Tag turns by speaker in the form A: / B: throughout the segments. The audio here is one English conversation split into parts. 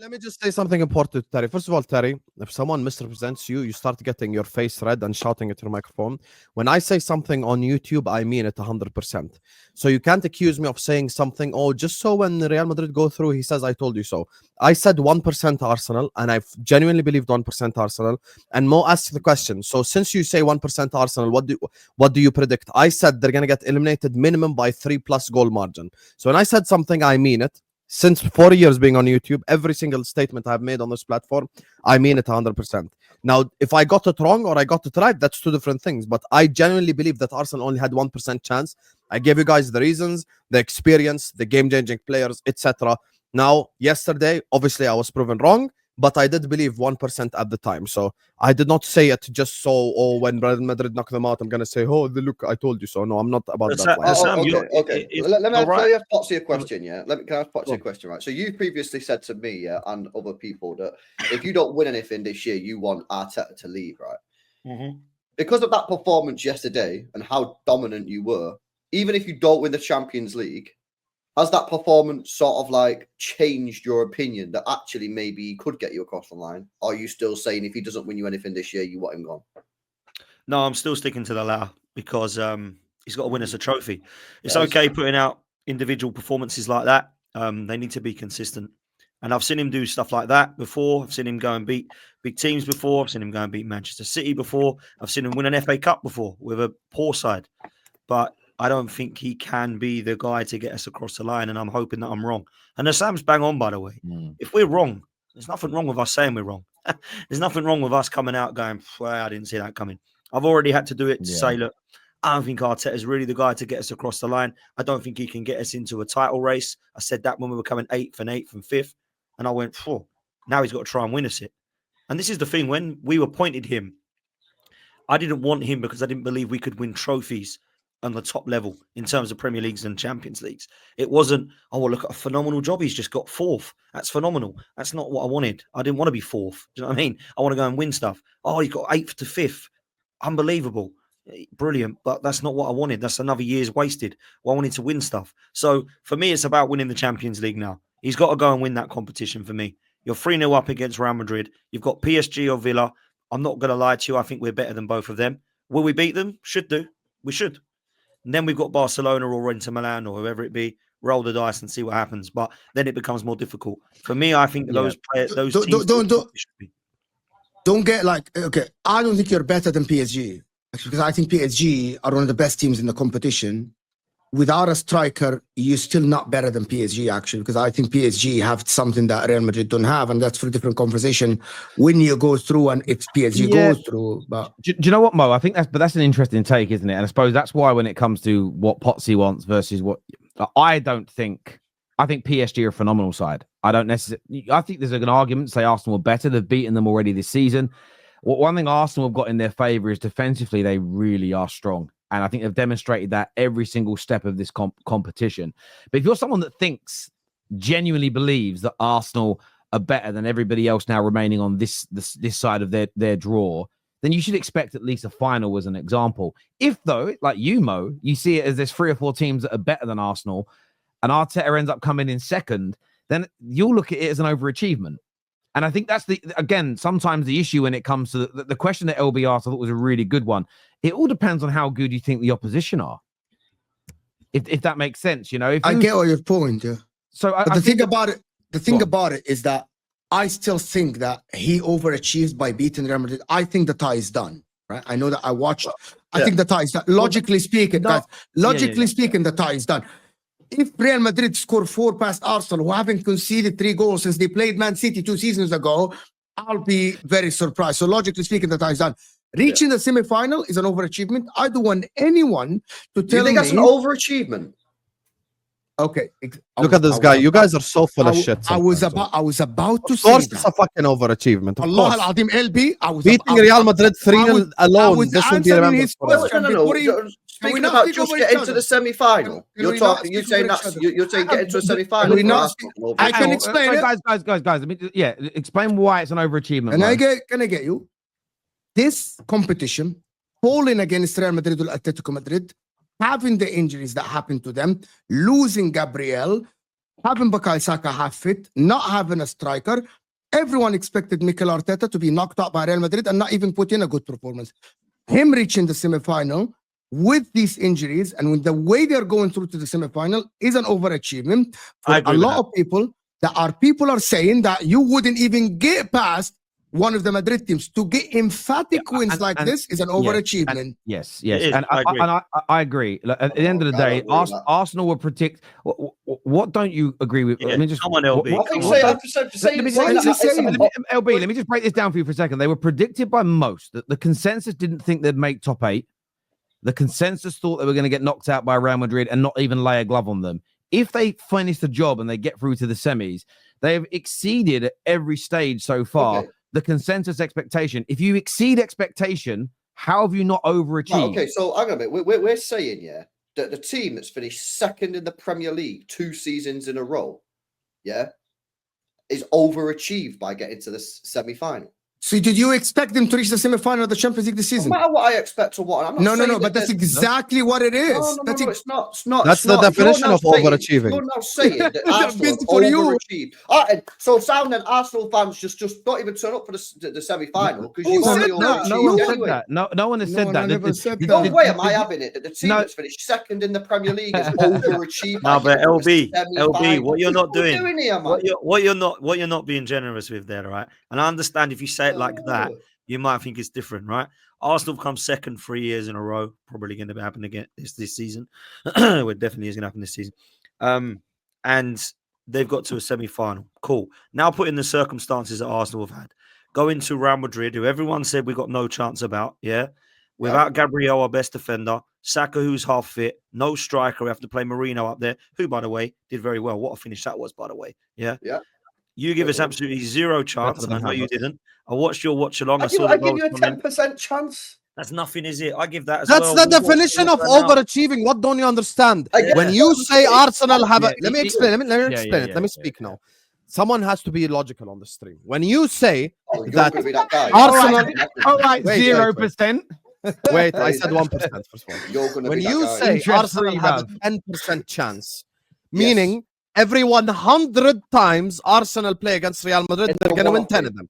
A: Let me just say something important to Terry. First of all, Terry, if someone misrepresents you, you start getting your face red and shouting at your microphone. When I say something on YouTube, I mean it 100%. So you can't accuse me of saying something, oh, just so when Real Madrid go through, he says, I told you so. I said 1% Arsenal, and I've genuinely believed 1% Arsenal. And Mo asked the question, so since you say 1% Arsenal, what do you predict? I said they're going to get eliminated minimum by 3+ goal margin. So when I said something, I mean it. Since 4 years being on YouTube, every single statement I've made on this platform, I mean it 100%. Now, if I got it wrong or I got it right, that's two different things. But I genuinely believe that Arsenal only had 1% chance. I gave you guys the reasons, the experience, the game-changing players, etc. Now, yesterday, obviously, I was proven wrong, but I did believe 1% at the time. So I did not say it just so, oh, when Real Madrid knock them out, I'm going to say, oh, look, I told you so. No, I'm not about that.
B: Okay. Let me ask Potsy a question, yeah? Can I ask Potsy a question, right? So you previously said to me, yeah, and other people that if you don't win anything this year, you want Arteta to leave, right?
C: Mm-hmm.
B: Because of that performance yesterday and how dominant you were, even if you don't win the Champions League, has that performance sort of like changed your opinion that actually maybe he could get you across the line? Or are you still saying if he doesn't win you anything this year, you want him gone?
C: No, I'm still sticking to the latter because he's got to win us a trophy. It's okay putting out individual performances like that. They need to be consistent. And I've seen him do stuff like that before. I've seen him go and beat big teams before. I've seen him go and beat Manchester City before. I've seen him win an FA Cup before with a poor side. But I don't think he can be the guy to get us across the line, and I'm hoping that I'm wrong. And Sam's bang on, by the way. If we're wrong, there's nothing wrong with us saying we're wrong. There's nothing wrong with us coming out going, well, I didn't see that coming. I've already had to do it to say, look, I don't think Arteta is really the guy to get us across the line. I don't think he can get us into a title race. I said that when we were coming 8th and 5th. And I went, now he's got to try and win us it. And this is the thing. When we appointed him, I didn't want him because I didn't believe we could win trophies on the top level in terms of Premier Leagues and Champions Leagues. It wasn't, oh, well, look at a phenomenal job. He's just got 4th. That's phenomenal. That's not what I wanted. I didn't want to be 4th. Do you know what I mean? I want to go and win stuff. Oh, he's got 8th to 5th. Unbelievable. Brilliant. But that's not what I wanted. That's another year's wasted. Well, I wanted to win stuff. So for me, it's about winning the Champions League now. He's got to go and win that competition for me. You're 3-0 up against Real Madrid. You've got PSG or Villa. I'm not going to lie to you. I think we're better than both of them. Will we beat them? Should do. We should. And then we've got Barcelona or Inter Milan or whoever it be. Roll the dice and see what happens. But then it becomes more difficult. For me, I think those players, those teams
D: don't get like, okay, I don't think you're better than PSG. Because I think PSG are one of the best teams in the competition. Without a striker, you're still not better than PSG, actually, because I think PSG have something that Real Madrid don't have, and that's for a different conversation when you go through and if PSG goes through. But
E: do you know what, Mo? I think that's an interesting take, isn't it? And I suppose that's why when it comes to what Potsy wants versus what I think PSG are a phenomenal side. I don't necessarily. I think there's an argument to say Arsenal are better. They've beaten them already this season. One thing Arsenal have got in their favour is defensively they really are strong. And I think they've demonstrated that every single step of this competition. But if you're someone that genuinely believes that Arsenal are better than everybody else now remaining on this side of their draw, then you should expect at least a final as an example. If, though, like you, Mo, you see it as there's 3 or 4 teams that are better than Arsenal and Arteta ends up coming in second, then you'll look at it as an overachievement. And I think that's sometimes the issue when it comes to the question that LB asked, I thought was a really good one. It all depends on how good you think the opposition are. If that makes sense, you know.
D: I get all your point, yeah.
E: So
D: the thing about it is that I still think that he overachieved by beating Real Madrid. I think the tie is done, right? I know that I watched. I think the tie is done. Logically speaking, guys, the tie is done. If Real Madrid score 4 past Arsenal, who haven't conceded 3 goals since they played Man City 2 seasons ago, I'll be very surprised. So logically speaking, the tie is done. Reaching the semi-final is an overachievement. I don't want anyone to tell me...
B: You think that's an overachievement?
D: Okay.
A: Look at this guy. You guys are so full of shit.
D: I was about to say
A: that. Of course, it's a fucking overachievement.
D: Allah al-Azim, LB.
A: Beating Real Madrid 3-0 alone. This will be remembered.
B: Speaking about just getting to the semi-final, you're saying get into a semi-final.
D: I can explain it.
E: Guys. I mean, explain why it's an overachievement.
D: Can I get you? This competition, falling against Real Madrid or Atletico Madrid, having the injuries that happened to them, losing Gabriel, having Bukayo Saka half fit, not having a striker. Everyone expected Mikel Arteta to be knocked out by Real Madrid and not even put in a good performance. Him reaching the semi-final with these injuries and with the way they're going through to the semi-final is an overachievement for a lot of people. People are saying that you wouldn't even get past one of the Madrid teams. To get emphatic wins like this is an overachievement.
E: Yes. And I agree. Like, at the end of the day, Arsenal will predict. What don't you agree with?
C: Yeah,
E: Let me just
C: come on, LB.
E: LB, let me just break this down for you for a second. They were predicted by most. The consensus didn't think they'd make top 8. The consensus thought they were going to get knocked out by Real Madrid and not even lay a glove on them. If they finish the job and they get through to the semis, they have exceeded at every stage so far the consensus expectation. If you exceed expectation, how have you not overachieved?
B: Okay, so hang on a minute. We're saying, that the team that's finished second in the Premier League 2 seasons in a row, is overachieved by getting to the semi-final.
D: So did you expect them to reach the semi-final of the Champions League this season?
B: No matter what I expect or what. I'm not
D: no, but that's exactly what it is.
B: No, it's not. It's not.
A: That's the definition of overachieving.
B: You're now saying that Arsenal overachieved. And so sounding Arsenal fans just don't even turn up for the semi-final because you've already overachieved.
E: No one has said that.
B: No way am I having it that the team that's finished second in the Premier League is overachieved.
C: No, but LB, what you're not doing,
B: here, man?
C: what you're not being generous with there, right? And I understand if you say it like that, you might think it's different, right? Arsenal have come second 3 years in a row. Probably going to happen again this season. Well, definitely is going to happen this season. And they've got to a semi-final. Cool. Now put in the circumstances that Arsenal have had. Going to Real Madrid, who everyone said we got no chance about, without Gabriel, our best defender, Saka, who's half fit, no striker. We have to play Marino up there, who, by the way, did very well. What a finish that was, by the way. Yeah. You give us absolutely zero chance, and I know you didn't. I watched your watch along.
B: I give you a 10% chance.
C: That's nothing, is it? I give that as
A: well. That's the definition of overachieving. What don't you understand? When you say Arsenal have a... Let me explain. Let me explain it. Let me speak now. Someone has to be logical on the stream. When you say that Arsenal...
E: All right, 0%.
A: Wait, I said 1%, first of all. When you say Arsenal have a 10% chance, meaning... Every 100 times Arsenal play against Real Madrid, they're going to win 10 of them.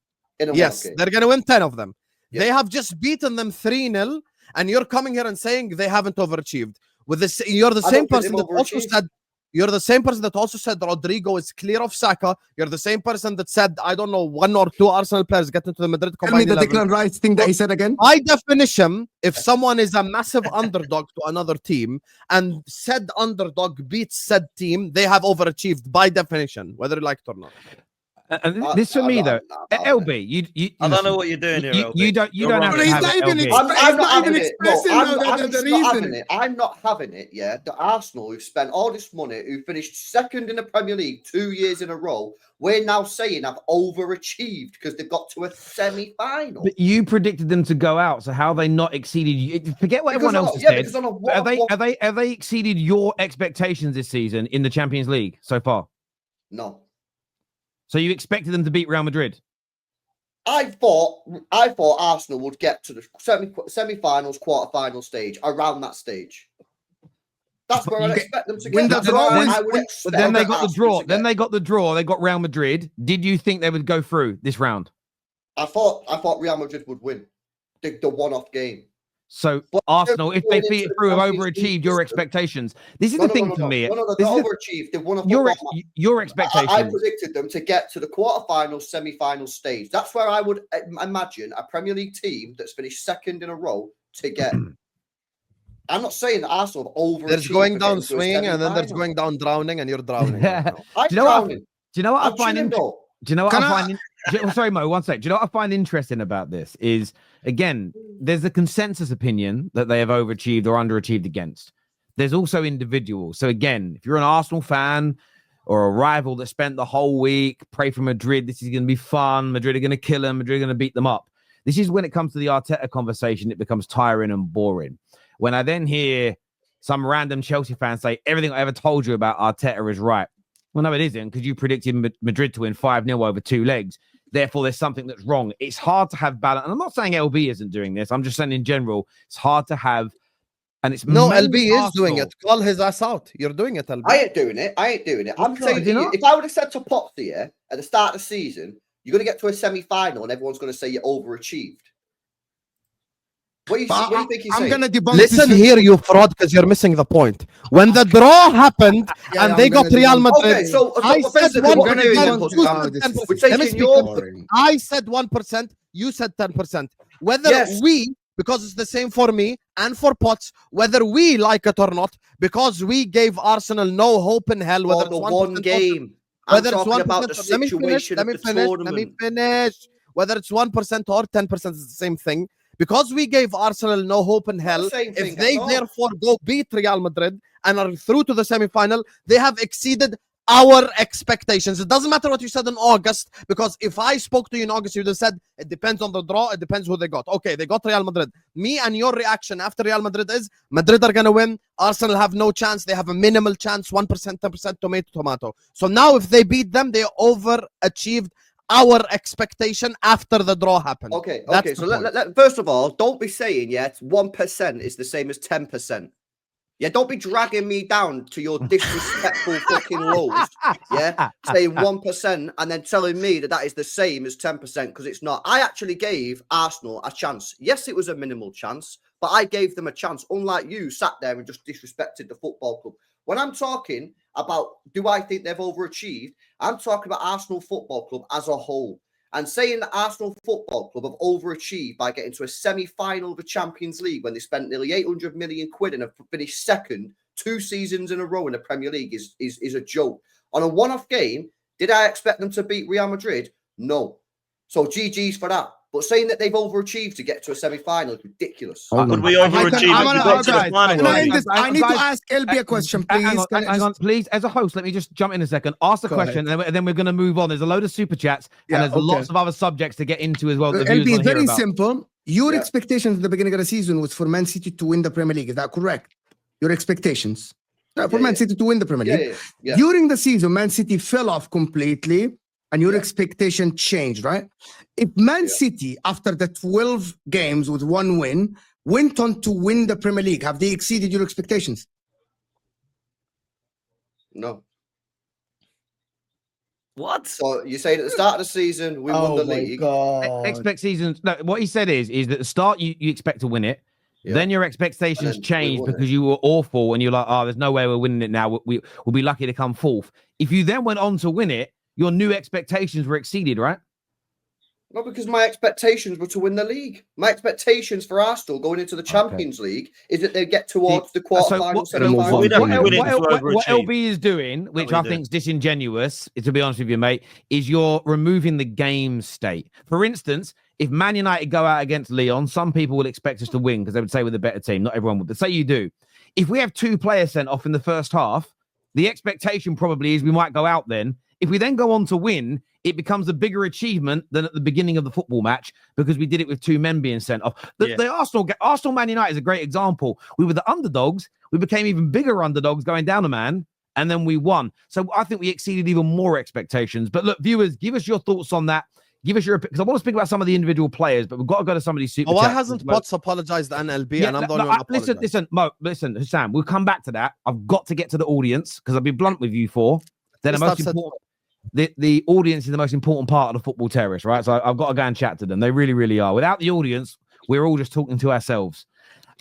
A: Yes, they're going to win 10 of them. They have just beaten them 3-0, and you're coming here and saying they haven't overachieved. With this, you're the same person that also said. You're the same person that also said Rodrigo is clear of Saka. You're the same person that said, I don't know, 1 or 2 Arsenal players get into the Madrid combined.
D: Tell me the Declan Rice thing that he said again.
A: By definition, if someone is a massive underdog to another team and said underdog beats said team, they have overachieved by definition, whether you like it or not.
E: This for me though, LB, you
C: I don't know what you're doing here. LB.
E: You don't have to have it,
B: I'm not having it. I'm not having it. Yeah, the Arsenal who've spent all this money, who finished second in the Premier League 2 years in a row, we're now saying have overachieved because they've got to a semi-final.
E: But you predicted them to go out, so how have they not exceeded you? Forget what everyone else has said. Have they exceeded your expectations this season in the Champions League so far?
B: No.
E: So you expected them to beat Real Madrid?
B: I thought Arsenal would get to the semi-finals, quarter-final stage, around that stage. That's where I expect them to get.
E: But then they got the draw. Then they got the draw. They got Real Madrid. Did you think they would go through this round?
B: I thought Real Madrid would win the one-off game.
E: So Arsenal, if they feed it through, have overachieved your expectations. This is the thing for me.
B: No, they overachieved. They won
E: your expectations.
B: I predicted them to get to the quarterfinal, semi-final stage. That's where I would imagine a Premier League team that's finished second in a row to get. I'm not saying that Arsenal overachieved.
A: There's going down swinging, and then there's going down drowning, and you're drowning.
E: Do you know what I find interesting? Do you know what I find? Sorry, Mo, one sec. Do you know what I find interesting about this is, again, there's a consensus opinion that they have overachieved or underachieved against. There's also individuals. So again, if you're an Arsenal fan or a rival that spent the whole week, pray for Madrid, this is going to be fun. Madrid are going to kill them. Madrid are going to beat them up. This is when it comes to the Arteta conversation, it becomes tiring and boring. When I then hear some random Chelsea fan say, everything I ever told you about Arteta is right. Well, no, it isn't, because you predicted Madrid to win 5-0 over 2 legs. Therefore, there's something that's wrong. It's hard to have balance. And I'm not saying LB isn't doing this. I'm just saying in general, it's hard to have And it's
A: No,
E: mainly
A: LB is doing
E: Arsenal.
A: it. Call his ass out. You're doing it, LB.
B: I ain't doing it. I'm
E: not?
B: saying
E: Is
B: to
E: he
B: you,
E: not?
B: if I would have said to Potsy here at the start of the season, you're going to get to a semi-final and everyone's going to say you overachieved. What do you think he's
D: I'm
B: saying?
D: gonna debunk
A: Listen
D: this.
A: here, you fraud, because you're missing the point. When the draw happened
D: Yeah,
A: and
D: I'm
A: they got
D: gonna
A: Real
D: debunk-
A: Madrid,
B: Okay, so
A: I said
B: basically what we're doing then,
A: 1%.
B: Potsy,
A: You
D: Oh,
A: said
D: this
A: 10%.
D: is
B: we're
A: Let me
B: taking
A: speak.
B: your
D: boring.
A: I said 1%. You said 10%. Whether
B: Yes.
A: we, because it's the same for me and for Potts, whether we like it or not, because we gave Arsenal no hope in hell. Whether
B: For the
A: it's 1%
B: one
A: or
B: game. I'm
A: whether it's
B: talking
A: 1%
B: about the
A: let me finish,
B: situation
A: let me
B: of the
A: finish, let me
B: tournament.
A: finish. Whether it's 1% or 10% is the same thing. Because we gave Arsenal no hope in hell,
B: same thing
A: if they
B: at all.
A: therefore go beat Real Madrid and are through to the semi-final, they have exceeded our expectations. It doesn't matter what you said in August, because if I spoke to you in August, you'd have said it depends on the draw, it depends who they got. Okay, they got Real Madrid. Me and your reaction after Real Madrid is Madrid are gonna win, Arsenal have no chance, they have a minimal chance, 1%, 10%, tomato. So now if they beat them, they overachieved our expectation after the draw happened.
B: Okay.
A: That's
B: So
A: the point.
B: first of all, don't be saying 1% is the same as 10%. Yeah, don't be dragging me down to your disrespectful fucking lows. Yeah, saying 1% and then telling me that is the same as 10% because it's not. I actually gave Arsenal a chance. Yes, it was a minimal chance, but I gave them a chance. Unlike you, sat there and just disrespected the football club. When I'm talking about do I think they've overachieved, I'm talking about Arsenal Football Club as a whole. And saying that Arsenal Football Club have overachieved by getting to a semi-final of the Champions League when they spent nearly 800 million quid and have finished second 2 seasons in a row in the Premier League is a joke. On a one-off game, did I expect them to beat Real Madrid? No. So GG's for that. But saying that they've overachieved to get to a semi-final is ridiculous.
C: Could we overachieve if we got to the final?
D: I need to ask LB a question, please.
E: Hang on, please. As a host, let me just jump in a second. Ask the question, and then we're going to move on. There's a load of super chats, and there's lots of other subjects to get into as well. The viewers
D: LB,
E: wanna hear
D: very
E: about.
D: simple. Your expectations at the beginning of the season was for Man City to win the Premier League. Is that correct? Your expectations for Man City to win the Premier League.
B: Yeah.
D: During the season, Man City fell off completely, and your expectation changed, right? If Man City, after the 12 games with 1 win, went on to win the Premier League, have they exceeded your expectations?
B: No.
C: What?
B: So you say at the start of the season we won the league.
E: Expect seasons. No, what he said is that at the start you expect to win it.
B: Yeah.
E: Then your expectations
B: And then we
E: changed
B: won it.
E: because you were awful and you're like, oh, there's no way we're winning it now. We'll be lucky to come fourth. If you then went on to win it, your new expectations were exceeded, right?
B: No, because my expectations were to win the league. My expectations for Arsenal going into the Champions League is that they get towards the quarterfinals, semi-finals.
E: What LB is doing, which I think is disingenuous, to be honest with you, mate, is you're removing the game state. For instance, if Man United go out against Lyon, some people will expect us to win because they would say we're the better team. Not everyone would, but say you do. If we have 2 players sent off in the first half, the expectation probably is we might go out then. If we then go on to win, it becomes a bigger achievement than at the beginning of the football match because we did it with 2 men being sent off. The Arsenal Man United is a great example. We were the underdogs. We became even bigger underdogs going down a man, and then we won. So I think we exceeded even more expectations. But look, viewers, give us your thoughts on that. Give us your opinion, because I want to speak about some of the individual players, but we've got to go to some of these super chats.
A: Why hasn't Potts apologized to NLB and I'm the only one apologized?
E: Listen, Mo, Hussam, we'll come back to that. I've got to get to the audience because I'll be blunt with you 4. They're the most important. The audience is the most important part of the football terrace, right? So I've got to go and chat to them. They really, really are. Without the audience, we're all just talking to ourselves.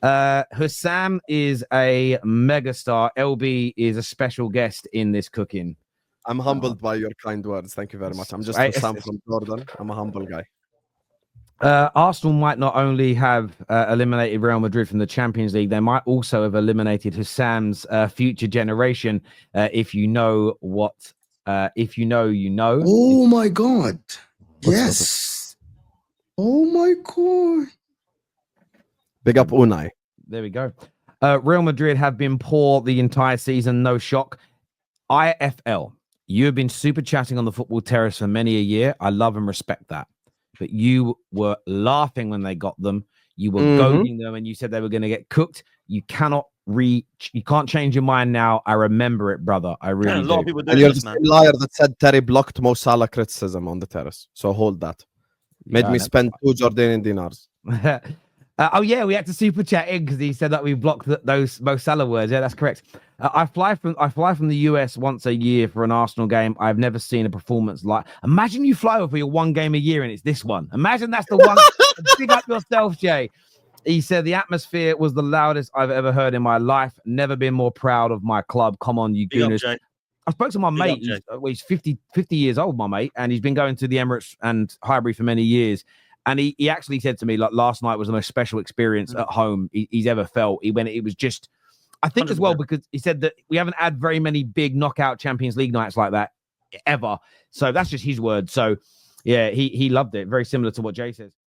E: Hussam is a megastar. LB is a special guest in this cooking.
A: I'm humbled by your kind words. Thank you very much. I'm just Hussam from Jordan. I'm a humble guy.
E: Arsenal might not only have eliminated Real Madrid from the Champions League, they might also have eliminated Hussam's future generation. If you know what, if you know, you know.
D: Oh my God! Yes. Oh my God!
A: Big up Unai.
E: There we go. Real Madrid have been poor the entire season. No shock. IFL. You have been super chatting on the football terrace for many a year. I love and respect that. But you were laughing when they got them. You were goading them and you said they were going to get cooked. You cannot you can't change your mind now. I remember it, brother. I really do.
C: A lot of people do.
A: And you're the same liar that said Terry blocked Mo Salah criticism on the terrace. So hold that. Made me spend 2 Jordanian dinars.
E: Oh yeah, we had to super chat in because he said that we blocked those Mo Salah words. Yeah, that's correct. I fly from the US once a year for an Arsenal game. I've never seen a performance like. Imagine you fly over for your one game a year and it's this one. Imagine that's the one. Big up yourself, Jay. He said the atmosphere was the loudest I've ever heard in my life. Never been more proud of my club. Come on, you gooners. I spoke to my mate. He's 50 years old, my mate, and he's been going to the Emirates and Highbury for many years. And he actually said to me, like, last night was the most special experience at home he's ever felt. It was just, I think 100%. As well, because he said that we haven't had very many big knockout Champions League nights like that ever. So that's just his word. So yeah, he loved it. Very similar to what Jay says.